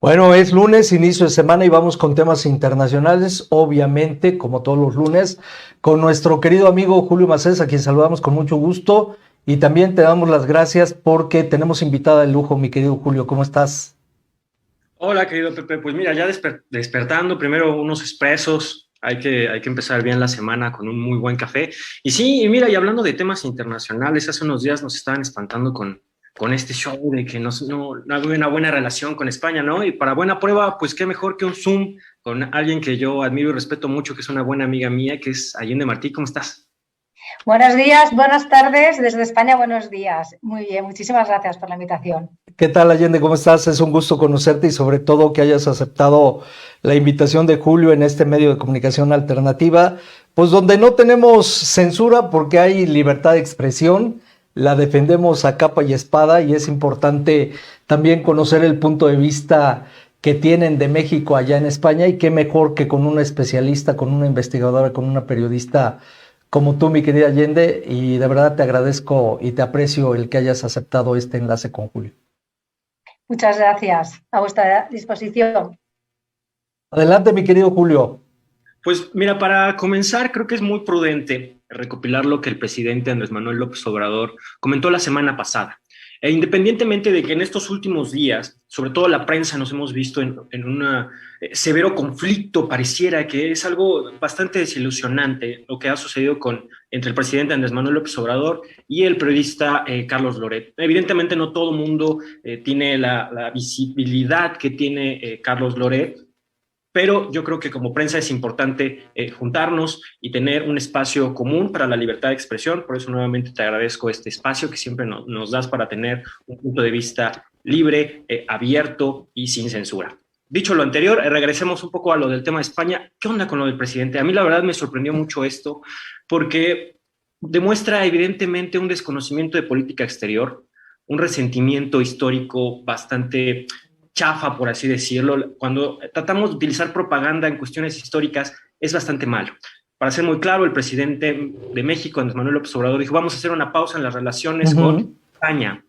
Bueno, es lunes, inicio de semana y vamos con temas internacionales, obviamente, como todos los lunes, con nuestro querido amigo Julio Macés, a quien saludamos con mucho gusto, y también te damos las gracias porque tenemos invitada de lujo, mi querido Julio, ¿cómo estás? Hola, querido Pepe. Pues mira, ya despertando, primero unos expresos. Hay que empezar bien la semana con un muy buen café. Y sí, y mira, y hablando de temas internacionales, hace unos días nos estaban espantando con este show de que no había una buena relación con España, ¿no? Y para buena prueba, pues qué mejor que un Zoom con alguien que yo admiro y respeto mucho, que es una buena amiga mía, que es Allende Martí. ¿Cómo estás? Buenos días, buenas tardes, desde España, buenos días. Muy bien, muchísimas gracias por la invitación. ¿Qué tal, Allende? ¿Cómo estás? Es un gusto conocerte y sobre todo que hayas aceptado la invitación de Julio en este medio de comunicación alternativa, pues donde no tenemos censura porque hay libertad de expresión, la defendemos a capa y espada y es importante también conocer el punto de vista que tienen de México allá en España y qué mejor que con una especialista, con una investigadora, con una periodista como tú, mi querida Allende, y de verdad te agradezco y te aprecio el que hayas aceptado este enlace con Julio. Muchas gracias, a vuestra disposición. Adelante, mi querido Julio. Pues mira, para comenzar, creo que es muy prudente recopilar lo que el presidente Andrés Manuel López Obrador comentó la semana pasada. E independientemente de que en estos últimos días, sobre todo la prensa, nos hemos visto en un severo conflicto, pareciera que es algo bastante desilusionante lo que ha sucedido entre el presidente Andrés Manuel López Obrador y el periodista Carlos Loret. Evidentemente no todo el mundo tiene la visibilidad que tiene Carlos Loret, pero yo creo que como prensa es importante juntarnos y tener un espacio común para la libertad de expresión. Por eso nuevamente te agradezco este espacio que siempre nos das para tener un punto de vista libre, abierto y sin censura. Dicho lo anterior, regresemos un poco a lo del tema de España. ¿Qué onda con lo del presidente? A mí la verdad me sorprendió mucho esto porque demuestra evidentemente un desconocimiento de política exterior, un resentimiento histórico bastante chafa, por así decirlo. Cuando tratamos de utilizar propaganda en cuestiones históricas, es bastante malo. Para ser muy claro, el presidente de México, Andrés Manuel López Obrador, dijo: vamos a hacer una pausa en las relaciones con España.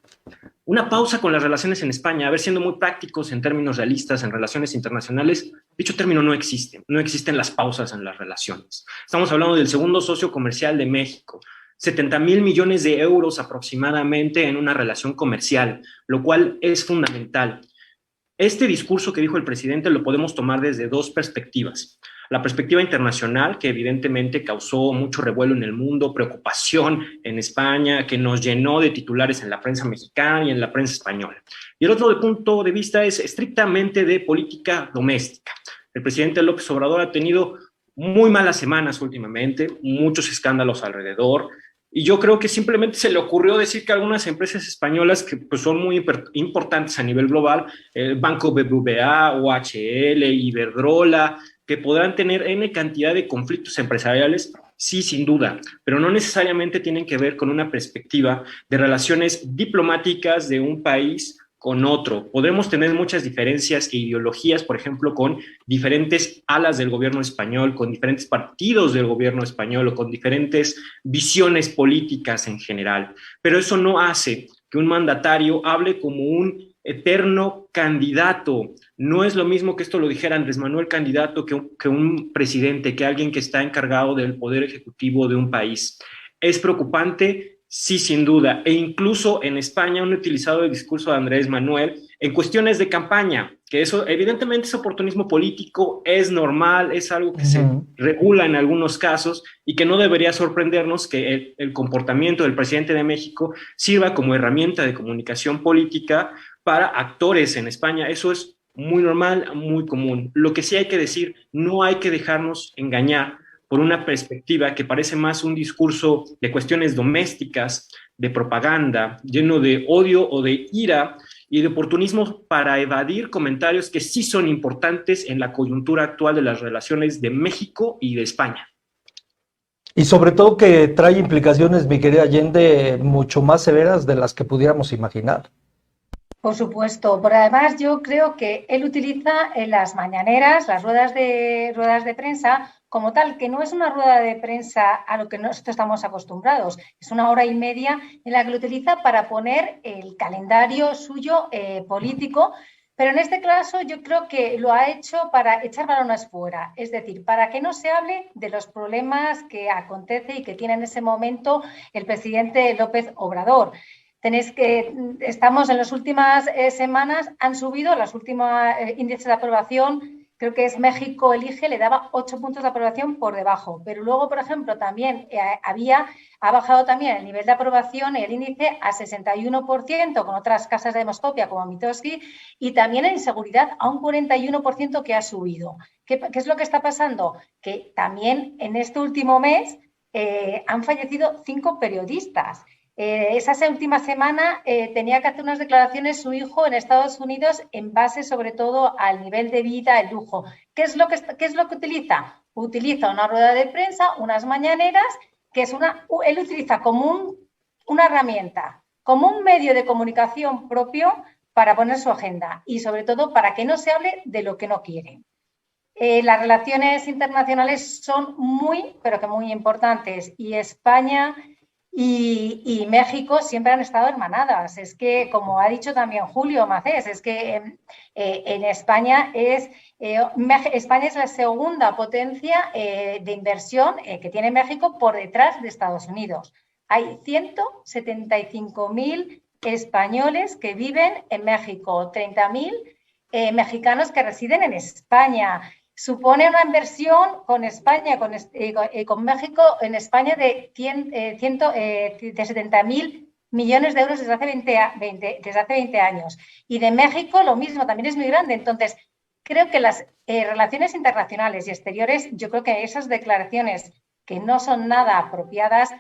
Una pausa con las relaciones en España. A ver, siendo muy prácticos en términos realistas, en relaciones internacionales, dicho término no existe. No existen las pausas en las relaciones. Estamos hablando del segundo socio comercial de México. 70,000 millones de euros aproximadamente en una relación comercial, lo cual es fundamental. Este discurso que dijo el presidente lo podemos tomar desde dos perspectivas. La perspectiva internacional, que evidentemente causó mucho revuelo en el mundo, preocupación en España, que nos llenó de titulares en la prensa mexicana y en la prensa española. Y el otro punto de vista es estrictamente de política doméstica. El presidente López Obrador ha tenido muy malas semanas últimamente, muchos escándalos alrededor, y yo creo que simplemente se le ocurrió decir que algunas empresas españolas que pues, son muy importantes a nivel global, el Banco BBVA, OHL, Iberdrola, que podrán tener N cantidad de conflictos empresariales, sí, sin duda, pero no necesariamente tienen que ver con una perspectiva de relaciones diplomáticas de un país con otro. Podremos tener muchas diferencias e ideologías, por ejemplo, con diferentes alas del gobierno español, con diferentes partidos del gobierno español o con diferentes visiones políticas en general. Pero eso no hace que un mandatario hable como un eterno candidato. No es lo mismo que esto lo dijera Andrés Manuel candidato que un presidente, que alguien que está encargado del poder ejecutivo de un país. Es preocupante. Sí, sin duda. E incluso en España han utilizado el discurso de Andrés Manuel en cuestiones de campaña, que eso evidentemente es oportunismo político, es normal, es algo que se regula en algunos casos y que no debería sorprendernos que el comportamiento del presidente de México sirva como herramienta de comunicación política para actores en España. Eso es muy normal, muy común. Lo que sí hay que decir, no hay que dejarnos engañar por una perspectiva que parece más un discurso de cuestiones domésticas, de propaganda, lleno de odio o de ira y de oportunismo para evadir comentarios que sí son importantes en la coyuntura actual de las relaciones de México y de España. Y sobre todo que trae implicaciones, mi querida Allende, mucho más severas de las que pudiéramos imaginar. Por supuesto, pero además yo creo que él utiliza en las mañaneras, las ruedas de prensa, como tal, que no es una rueda de prensa a lo que nosotros estamos acostumbrados, es una hora y media en la que lo utiliza para poner el calendario suyo político, pero en este caso yo creo que lo ha hecho para echar balones fuera, es decir, para que no se hable de los problemas que acontece y que tiene en ese momento el presidente López Obrador. Estamos en las últimas semanas, han subido los últimos índices de aprobación, creo que es México Elige, le daba 8 puntos de aprobación por debajo, pero luego, por ejemplo, también ha bajado también el nivel de aprobación y el índice a 61% con otras casas de demoscopia como Mitofsky, y también en inseguridad a un 41% que ha subido. ¿Qué es lo que está pasando? Que también en este último mes han fallecido 5 periodistas. Esa última semana tenía que hacer unas declaraciones su hijo en Estados Unidos en base sobre todo al nivel de vida, el lujo. ¿Qué es lo que utiliza? Utiliza una rueda de prensa, unas mañaneras, que él utiliza como una herramienta, como un medio de comunicación propio para poner su agenda y sobre todo para que no se hable de lo que no quiere. Las relaciones internacionales son muy, pero que muy importantes, y España y México siempre han estado hermanadas. Es que, como ha dicho también Julio Macés, es que en España España es la segunda potencia de inversión que tiene México por detrás de Estados Unidos. Hay 175.000 españoles que viven en México, 30.000 mexicanos que residen en España. Supone una inversión con España, con México, en España de 70.000 millones de euros desde hace 20 años. Y de México lo mismo, también es muy grande. Entonces, creo que las relaciones internacionales y exteriores, yo creo que esas declaraciones que no son nada apropiadas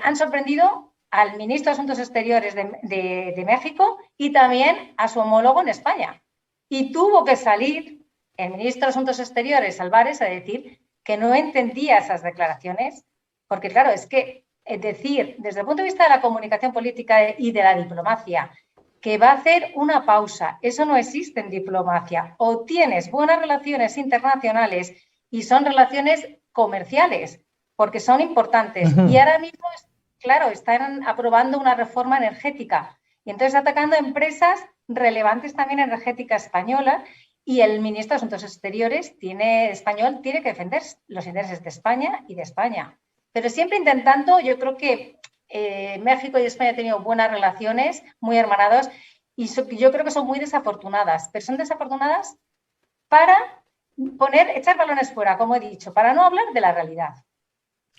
han sorprendido al ministro de Asuntos Exteriores de México y también a su homólogo en España. Y tuvo que salir el ministro de Asuntos Exteriores, Álvarez, a decir que no entendía esas declaraciones, porque claro, es que decir, desde el punto de vista de la comunicación política y de la diplomacia, que va a hacer una pausa, eso no existe en diplomacia. O tienes buenas relaciones internacionales y son relaciones comerciales, porque son importantes. Y ahora mismo, claro, están aprobando una reforma energética y entonces atacando a empresas relevantes también energéticas españolas. Y el ministro de Asuntos Exteriores español tiene que defender los intereses de España y de España. Pero siempre intentando, yo creo que México y España han tenido buenas relaciones, muy hermanados, y yo creo que son muy desafortunadas. Pero son desafortunadas para echar balones fuera, como he dicho, para no hablar de la realidad.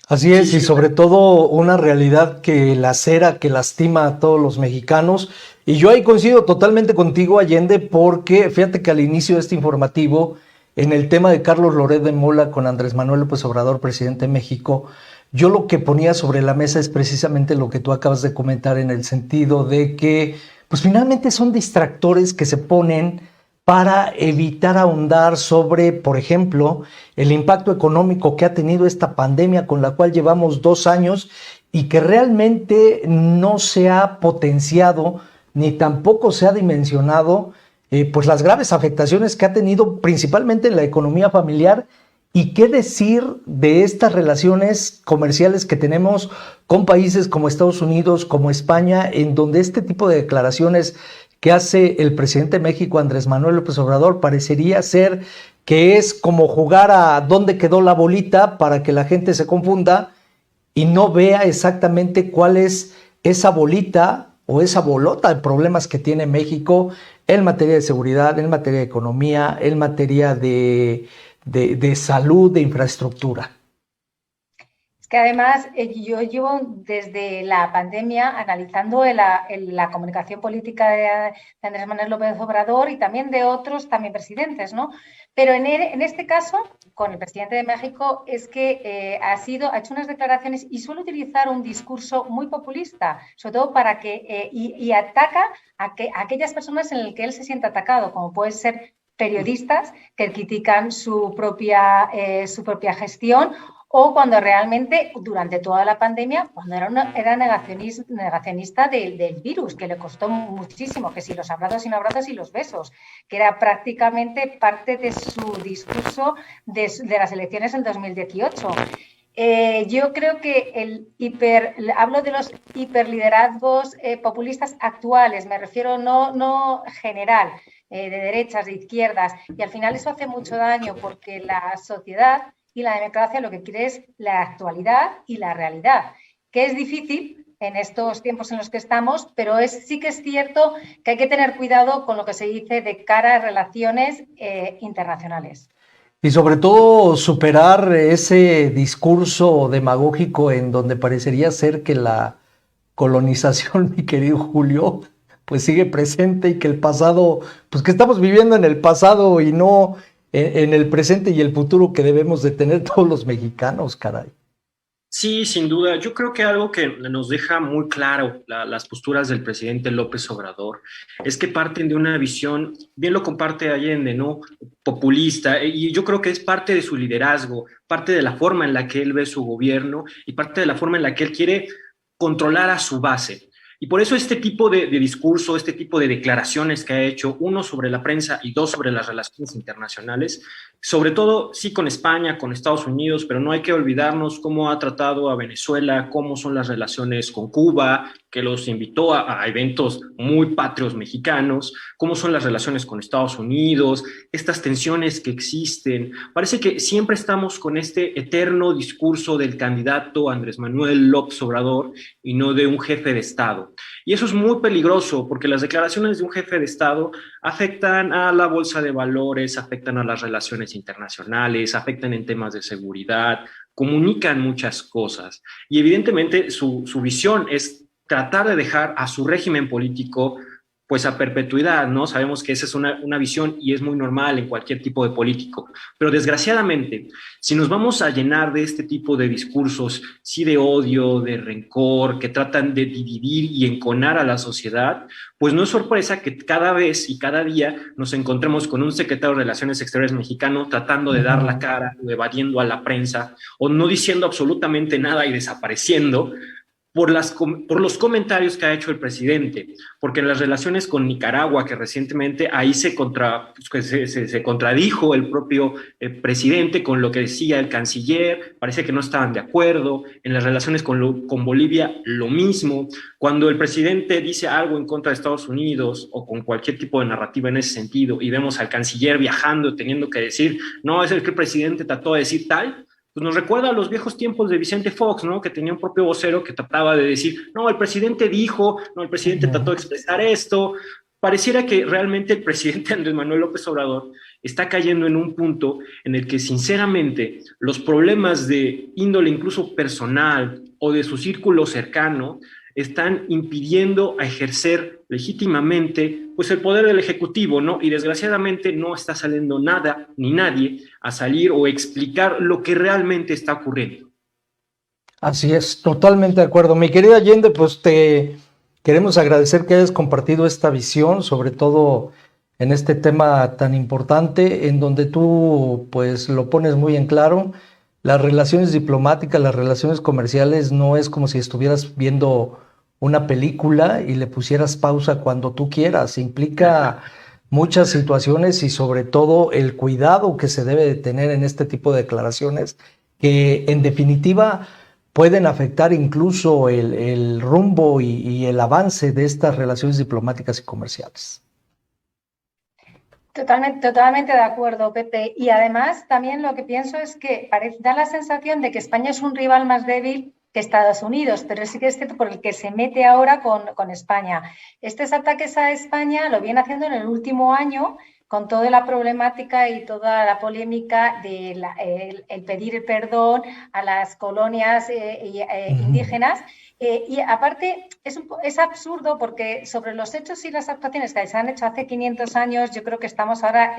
Así es, y sobre todo una realidad que lacera, que lastima a todos los mexicanos. Y yo ahí coincido totalmente contigo, Allende, porque fíjate que al inicio de este informativo, en el tema de Carlos Loret de Mola con Andrés Manuel López Obrador, presidente de México, yo lo que ponía sobre la mesa es precisamente lo que tú acabas de comentar, en el sentido de que, pues finalmente son distractores que se ponen para evitar ahondar sobre, por ejemplo, el impacto económico que ha tenido esta pandemia con la cual llevamos 2 años y que realmente no se ha potenciado ni tampoco se ha dimensionado pues las graves afectaciones que ha tenido principalmente en la economía familiar. Y qué decir de estas relaciones comerciales que tenemos con países como Estados Unidos, como España, en donde este tipo de declaraciones que hace el presidente de México, Andrés Manuel López Obrador, parecería ser que es como jugar a dónde quedó la bolita para que la gente se confunda y no vea exactamente cuál es esa bolita o esa bolota de problemas que tiene México en materia de seguridad, en materia de economía, en materia de salud, de infraestructura. Es que además yo llevo desde la pandemia analizando la comunicación política de Andrés Manuel López Obrador y también de otros también presidentes, ¿no? Pero en este caso, con el presidente de México, es que ha hecho unas declaraciones y suele utilizar un discurso muy populista, sobre todo para que y ataca a aquellas personas en las que él se siente atacado, como puede ser periodistas que critican su propia gestión, o cuando realmente, durante toda la pandemia, cuando era negacionista del virus, que le costó muchísimo, que si los abrazos y no abrazos y los besos, que era prácticamente parte de su discurso de las elecciones en 2018. Yo creo que hablo de los hiperliderazgos populistas actuales, me refiero no general, de derechas, de izquierdas, y al final eso hace mucho daño porque la sociedad y la democracia lo que quiere es la actualidad y la realidad, que es difícil en estos tiempos en los que estamos, pero sí que es cierto que hay que tener cuidado con lo que se dice de cara a relaciones internacionales. Y sobre todo superar ese discurso demagógico en donde parecería ser que la colonización, mi querido Julio, pues sigue presente y que el pasado, pues que estamos viviendo en el pasado y no en el presente y el futuro que debemos de tener todos los mexicanos, caray. Sí, sin duda. Yo creo que algo que nos deja muy claro las posturas del presidente López Obrador es que parten de una visión, bien lo comparte Allende, ¿no? Populista, y yo creo que es parte de su liderazgo, parte de la forma en la que él ve su gobierno y parte de la forma en la que él quiere controlar a su base. Y por eso este tipo de discurso, este tipo de declaraciones que ha hecho, uno sobre la prensa y dos sobre las relaciones internacionales, sobre todo sí con España, con Estados Unidos, pero no hay que olvidarnos cómo ha tratado a Venezuela, cómo son las relaciones con Cuba, que los invitó a eventos muy patrios mexicanos, cómo son las relaciones con Estados Unidos, estas tensiones que existen. Parece que siempre estamos con este eterno discurso del candidato Andrés Manuel López Obrador y no de un jefe de Estado. Y eso es muy peligroso porque las declaraciones de un jefe de Estado afectan a la bolsa de valores, afectan a las relaciones internacionales, afectan en temas de seguridad, comunican muchas cosas. Y evidentemente su visión es tratar de dejar a su régimen político pues a perpetuidad, ¿no? Sabemos que esa es una visión y es muy normal en cualquier tipo de político. Pero desgraciadamente, si nos vamos a llenar de este tipo de discursos, sí de odio, de rencor, que tratan de dividir y enconar a la sociedad, pues no es sorpresa que cada vez y cada día nos encontremos con un secretario de Relaciones Exteriores mexicano tratando de dar la cara, o evadiendo a la prensa, o no diciendo absolutamente nada y desapareciendo, por los comentarios que ha hecho el presidente, porque en las relaciones con Nicaragua, que recientemente ahí se contradijo el propio presidente con lo que decía el canciller, parece que no estaban de acuerdo, en las relaciones con Bolivia lo mismo, cuando el presidente dice algo en contra de Estados Unidos o con cualquier tipo de narrativa en ese sentido y vemos al canciller viajando teniendo que decir, no, es el que el presidente trató de decir tal, pues nos recuerda a los viejos tiempos de Vicente Fox, ¿no? Que tenía un propio vocero que trataba de decir, no, el presidente dijo, no, el presidente trató de expresar esto. Pareciera que realmente el presidente Andrés Manuel López Obrador está cayendo en un punto en el que sinceramente los problemas de índole incluso personal o de su círculo cercano están impidiendo a ejercer legítimamente pues el poder del Ejecutivo, ¿no? Y desgraciadamente no está saliendo nada ni nadie a salir o explicar lo que realmente está ocurriendo. Así es, totalmente de acuerdo. Mi querida Allende, pues te queremos agradecer que hayas compartido esta visión, sobre todo en este tema tan importante, en donde tú pues lo pones muy en claro. Las relaciones diplomáticas, las relaciones comerciales no es como si estuvieras viendo una película y le pusieras pausa cuando tú quieras. Implica muchas situaciones y sobre todo el cuidado que se debe de tener en este tipo de declaraciones que en definitiva pueden afectar incluso el rumbo y el avance de estas relaciones diplomáticas y comerciales. Totalmente de acuerdo, Pepe. Y además también lo que pienso es que da la sensación de que España es un rival más débil que Estados Unidos, pero sí que es cierto por el que se mete ahora con España. Estos ataques a España lo viene haciendo en el último año con toda la problemática y toda la polémica de el pedir perdón a las colonias indígenas Y aparte es absurdo porque sobre los hechos y las actuaciones que se han hecho hace 500 años, yo creo que estamos ahora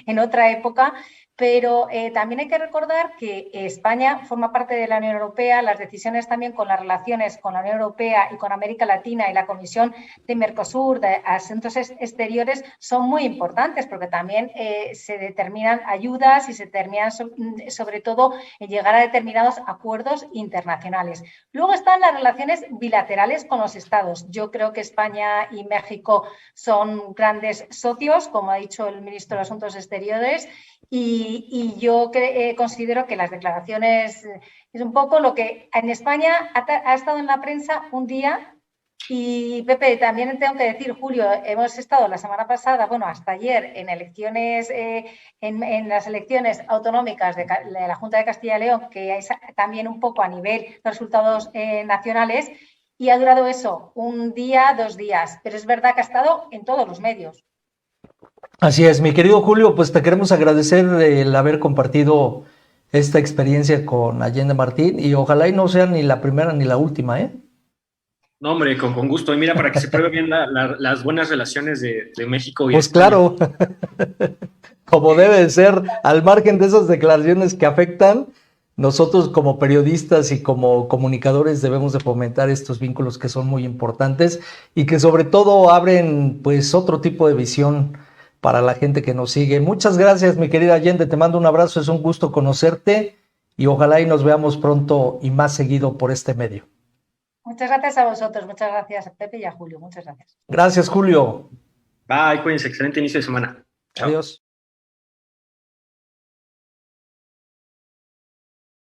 en otra época, pero también hay que recordar que España forma parte de la Unión Europea, las decisiones también con las relaciones con la Unión Europea y con América Latina y la Comisión de Mercosur, de Asuntos Exteriores, son muy importantes porque también se determinan ayudas y se determinan sobre todo llegar a determinados acuerdos internacionales. Luego están las relaciones bilaterales con los estados. Yo creo que España y México son grandes socios, como ha dicho el ministro de Asuntos Exteriores, y yo considero que las declaraciones es un poco lo que en España ha estado en la prensa un día. Y Pepe, también tengo que decir, Julio, hemos estado la semana pasada, bueno, hasta ayer, en elecciones, en las elecciones autonómicas de la Junta de Castilla y León, que es también un poco a nivel de resultados nacionales, y ha durado eso, un día, 2 días, pero es verdad que ha estado en todos los medios. Así es, mi querido Julio, pues te queremos agradecer el haber compartido esta experiencia con Allende Martín y ojalá y no sea ni la primera ni la última, ¿eh? No, hombre, con gusto. Y mira, para que se pruebe bien las buenas relaciones de México y Pues España. claro, como debe de ser, al margen de esas declaraciones que afectan, nosotros como periodistas y como comunicadores debemos de fomentar estos vínculos que son muy importantes y que sobre todo abren pues otro tipo de visión para la gente que nos sigue. Muchas gracias, mi querida Allende, te mando un abrazo, es un gusto conocerte y ojalá y nos veamos pronto y más seguido por este medio. Muchas gracias a vosotros, muchas gracias a Pepe y a Julio, muchas gracias. Gracias, Julio. Bye, cuídense, excelente inicio de semana. Chao. Adiós.